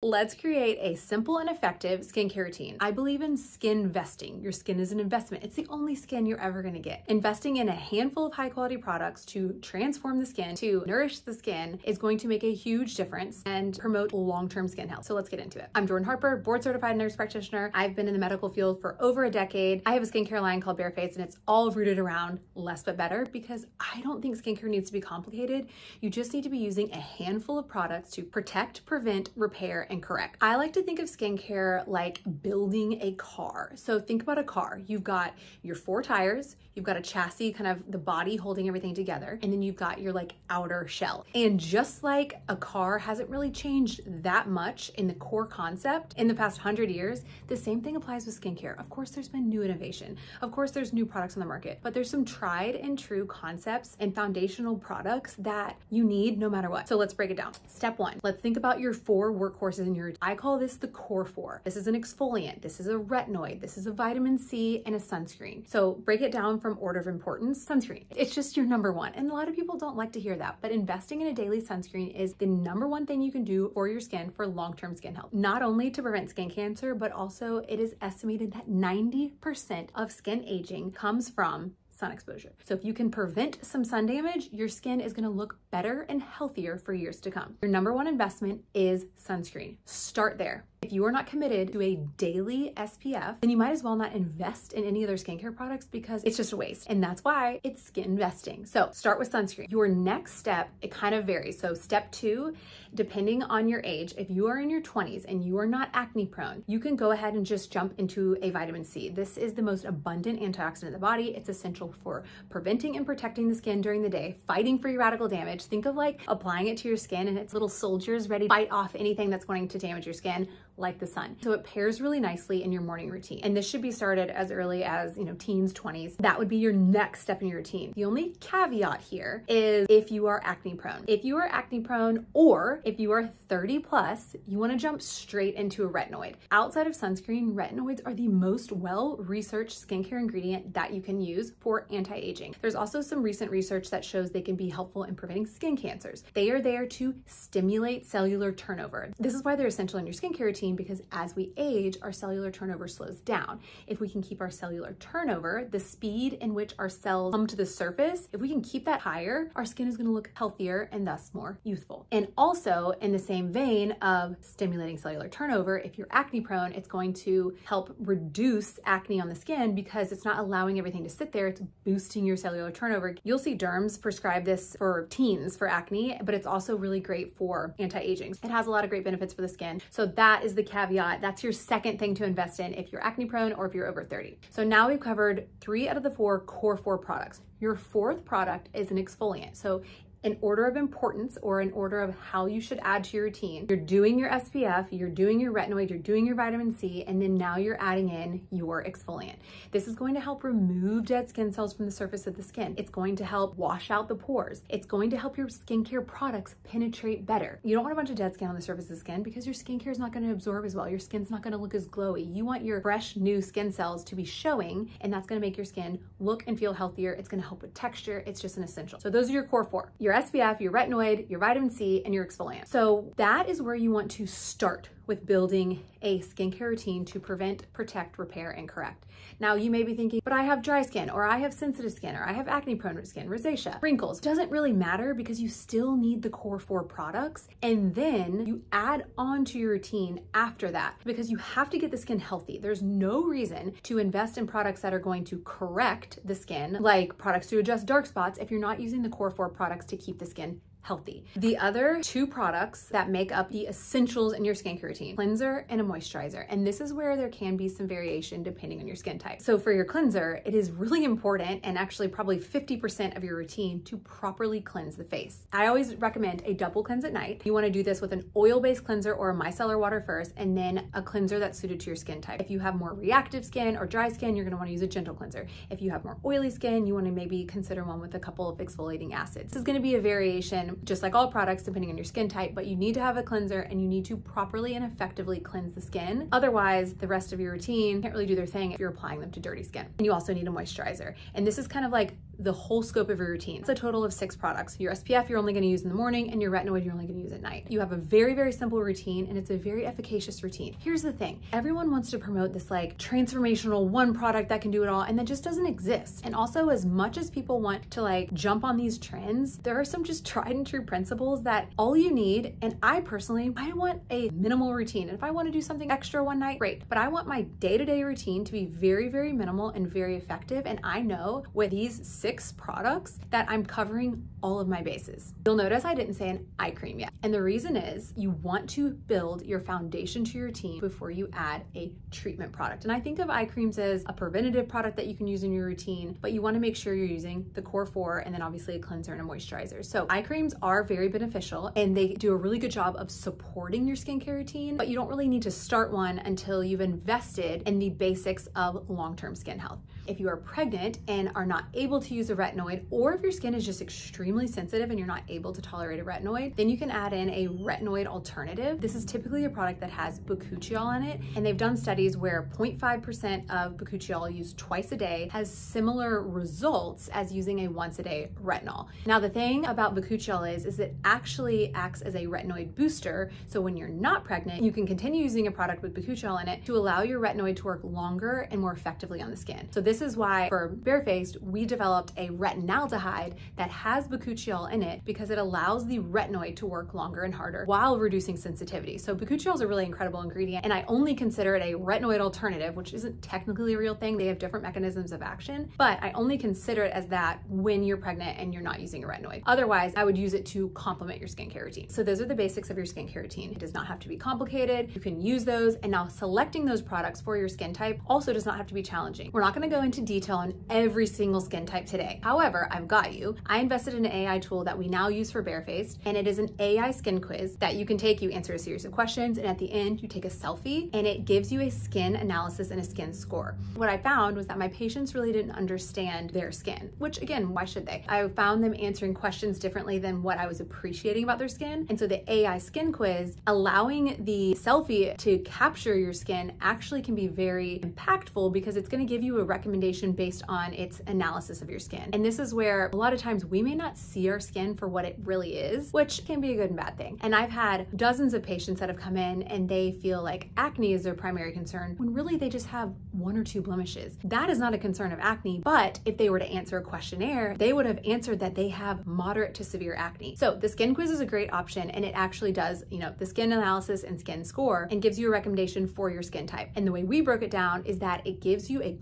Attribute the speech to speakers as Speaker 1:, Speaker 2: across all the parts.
Speaker 1: Let's create a simple and effective skincare routine. I believe in skin vesting. Your skin is an investment. It's the only skin you're ever gonna get. Investing in a handful of high quality products to transform the skin, to nourish the skin, is going to make a huge difference and promote long-term skin health. So let's get into it. I'm Jordan Harper, board certified nurse practitioner. I've been in the medical field for over a decade. I have a skincare line called Bareface, and it's all rooted around less but better, because I don't think skincare needs to be complicated. You just need to be using a handful of products to protect, prevent, repair, and correct. I like to think of skincare like building a car. So think about a car. You've got your 4 tires, you've got a chassis, kind of the body holding everything together, and then you've got your outer shell. And just like a car hasn't really changed that much in the core concept in the past 100 years, the same thing applies with skincare. Of course, there's been new innovation. Of course, there's new products on the market, but there's some tried and true concepts and foundational products that you need no matter what. So let's break it down. Step 1, let's think about your 4 workhorses in your, I call this the core 4. This is an exfoliant, this is a retinoid, this is a vitamin C, and a sunscreen. So break it down from order of importance. Sunscreen, it's just your number 1. And a lot of people don't like to hear that, but investing in a daily sunscreen is the number 1 thing you can do for your skin for long-term skin health. Not only to prevent skin cancer, but also it is estimated that 90% of skin aging comes from sun exposure. So if you can prevent some sun damage, your skin is gonna look better and healthier for years to come. Your number 1 investment is sunscreen. Start there. If you are not committed to a daily SPF, then you might as well not invest in any other skincare products, because it's just a waste. And that's why it's skin investing. So start with sunscreen. Your next step, it kind of varies. So step 2, depending on your age, if you are in your 20s and you are not acne prone, you can go ahead and just jump into a vitamin C. This is the most abundant antioxidant in the body. It's essential for preventing and protecting the skin during the day, fighting free radical damage. Think of like applying it to your skin and it's little soldiers ready to fight off anything that's going to damage your skin, like the sun. So it pairs really nicely in your morning routine. And this should be started as early as, teens, 20s. That would be your next step in your routine. The only caveat here is if you are acne prone. If you are acne prone, or if you are 30 plus, you want to jump straight into a retinoid. Outside of sunscreen, retinoids are the most well-researched skincare ingredient that you can use for anti-aging. There's also some recent research that shows they can be helpful in preventing skin cancers. They are there to stimulate cellular turnover. This is why they're essential in your skincare routine, because as we age, our cellular turnover slows down. If we can keep our cellular turnover, the speed in which our cells come to the surface, if we can keep that higher, our skin is going to look healthier and thus more youthful. And also, in the same vein of stimulating cellular turnover, if you're acne prone, it's going to help reduce acne on the skin, because it's not allowing everything to sit there, it's boosting your cellular turnover. You'll see derms prescribe this for teens for acne, but it's also really great for anti-aging. It has a lot of great benefits for the skin. So that is the caveat. That's your second thing to invest in if you're acne prone or if you're over 30. So now we've covered 3 out of the 4 core 4 products. Your 4th product is an exfoliant. So in order of importance, or in order of how you should add to your routine, you're doing your SPF, you're doing your retinoid, you're doing your vitamin C, and then now you're adding in your exfoliant. This is going to help remove dead skin cells from the surface of the skin. It's going to help wash out the pores. It's going to help your skincare products penetrate better. You don't want a bunch of dead skin on the surface of the skin, because your skincare is not going to absorb as well. Your skin's not going to look as glowy. You want your fresh, new skin cells to be showing, and that's going to make your skin look and feel healthier. It's going to help with texture. It's just an essential. So those are your core 4. Your SPF, your retinoid, your vitamin C, and your exfoliant. So that is where you want to start with building a skincare routine to prevent, protect, repair, and correct. Now you may be thinking, but I have dry skin, or I have sensitive skin, or I have acne prone skin, rosacea, wrinkles. Doesn't really matter, because you still need the core 4 products, and then you add on to your routine after that, because you have to get the skin healthy. There's no reason to invest in products that are going to correct the skin, like products to adjust dark spots, if you're not using the core 4 products to keep the skin healthy. The other 2 products that make up the essentials in your skincare routine, cleanser and a moisturizer. And this is where there can be some variation depending on your skin type. So for your cleanser, it is really important, and actually probably 50% of your routine, to properly cleanse the face. I always recommend a double cleanse at night. You want to do this with an oil-based cleanser or a micellar water first, and then a cleanser that's suited to your skin type. If you have more reactive skin or dry skin, you're going to want to use a gentle cleanser. If you have more oily skin, you want to maybe consider one with a couple of exfoliating acids. This is going to be a variation, just like all products, depending on your skin type, but you need to have a cleanser, and you need to properly and effectively cleanse the skin. Otherwise, the rest of your routine can't really do their thing if you're applying them to dirty skin. And you also need a moisturizer. And this is kind of like the whole scope of your routine. It's a total of 6 products. Your SPF you're only gonna use in the morning, and your retinoid you're only gonna use at night. You have a very, very simple routine, and it's a very efficacious routine. Here's the thing. Everyone wants to promote this like transformational one product that can do it all, and that just doesn't exist. And also, as much as people want to like jump on these trends, there are some just tried and true principles that all you need, and I personally, I want a minimal routine. And if I want to do something extra one night, great. But I want my day-to-day routine to be very, very minimal and very effective. And I know with these 6 products that I'm covering all of my bases. You'll notice I didn't say an eye cream yet. And the reason is you want to build your foundation to your routine before you add a treatment product. And I think of eye creams as a preventative product that you can use in your routine, but you want to make sure you're using the core 4 and then obviously a cleanser and a moisturizer. So eye creams are very beneficial and they do a really good job of supporting your skincare routine, but you don't really need to start one until you've invested in the basics of long-term skin health. If you are pregnant and are not able to use a retinoid, or if your skin is just extremely sensitive and you're not able to tolerate a retinoid, then you can add in a retinoid alternative. This is typically a product that has bakuchiol in it, and they've done studies where 0.5% of bakuchiol used twice a day has similar results as using a once a day retinol. Now, the thing about bakuchiol is it actually acts as a retinoid booster. So when you're not pregnant, you can continue using a product with bakuchiol in it to allow your retinoid to work longer and more effectively on the skin. So this is why for barefaced, we developed a retinaldehyde that has bakuchiol in it because it allows the retinoid to work longer and harder while reducing sensitivity. So bakuchiol is a really incredible ingredient, and I only consider it a retinoid alternative, which isn't technically a real thing. They have different mechanisms of action, but I only consider it as that when you're pregnant and you're not using a retinoid. Otherwise, I would use it to complement your skincare routine. So those are the basics of your skincare routine. It does not have to be complicated. You can use those, and now selecting those products for your skin type also does not have to be challenging. We're not going to go into detail on every single skin type today. However, I've got you. I invested in an AI tool that we now use for barefaced, and it is an AI skin quiz that you can take. You answer a series of questions, and at the end, you take a selfie, and it gives you a skin analysis and a skin score. What I found was that my patients really didn't understand their skin, which again, why should they? I found them answering questions differently than what I was appreciating about their skin. And so the AI skin quiz, allowing the selfie to capture your skin, actually can be very impactful because it's going to give you a recommendation based on its analysis of your skin. And this is where a lot of times we may not see our skin for what it really is, which can be a good and bad thing. And I've had dozens of patients that have come in and they feel like acne is their primary concern when really they just have 1 or 2 blemishes. That is not a concern of acne, but if they were to answer a questionnaire, they would have answered that they have moderate to severe acne. So the skin quiz is a great option, and it actually does, the skin analysis and skin score and gives you a recommendation for your skin type. And the way we broke it down is that it gives you a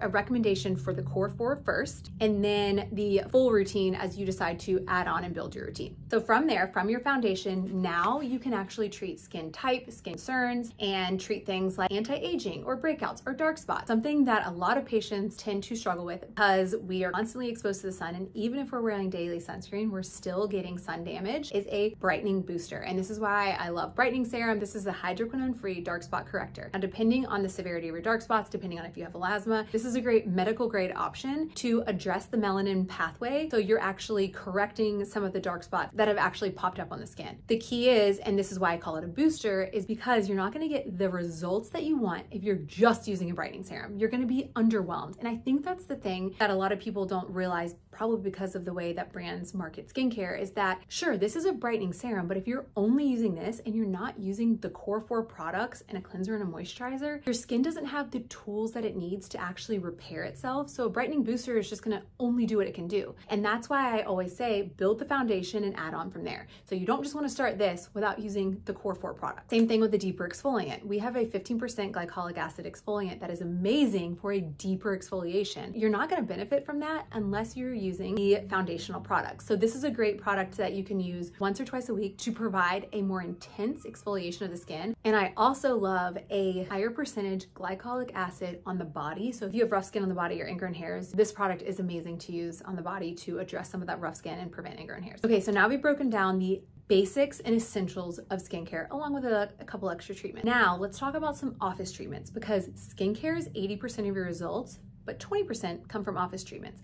Speaker 1: recommendation for the core 4 first, and then the full routine as you decide to add on and build your routine. So from there, from your foundation, now you can actually treat skin type, skin concerns, and treat things like anti-aging or breakouts or dark spots, something that a lot of patients tend to struggle with because we are constantly exposed to the sun, and even if we're wearing daily sunscreen, we're still getting sun damage. Is a brightening booster. And this is why I love brightening serum. This is a hydroquinone-free dark spot corrector. Now, depending on the severity of your dark spots, depending on if you have melasma, this is a great medical grade option to address the melanin pathway. So you're actually correcting some of the dark spots that have actually popped up on the skin. The key is, and this is why I call it a booster, is because you're not going to get the results that you want if you're just using a brightening serum. You're going to be underwhelmed. And I think that's the thing that a lot of people don't realize, probably because of the way that brands market skincare, is that sure, this is a brightening serum, but if you're only using this and you're not using the core 4 products and a cleanser and a moisturizer, your skin doesn't have the tools that it needs to actually repair itself. So a brightening booster is just going to only do what it can do. And that's why I always say build the foundation and add on from there. So you don't just want to start this without using the core 4 product. Same thing with the deeper exfoliant. We have a 15% glycolic acid exfoliant that is amazing for a deeper exfoliation. You're not going to benefit from that unless you're using the foundational products. So this is a great product that you can use once or twice a week to provide a more intense exfoliation of the skin. And I also love a higher percentage glycolic acid on the body. So if you have rough skin on the body or ingrown hairs, this product is amazing to use on the body to address some of that rough skin and prevent ingrown hairs. Okay, so now we've broken down the basics and essentials of skincare along with a couple extra treatments. Now let's talk about some office treatments, because skincare is 80% of your results, but 20% come from office treatments.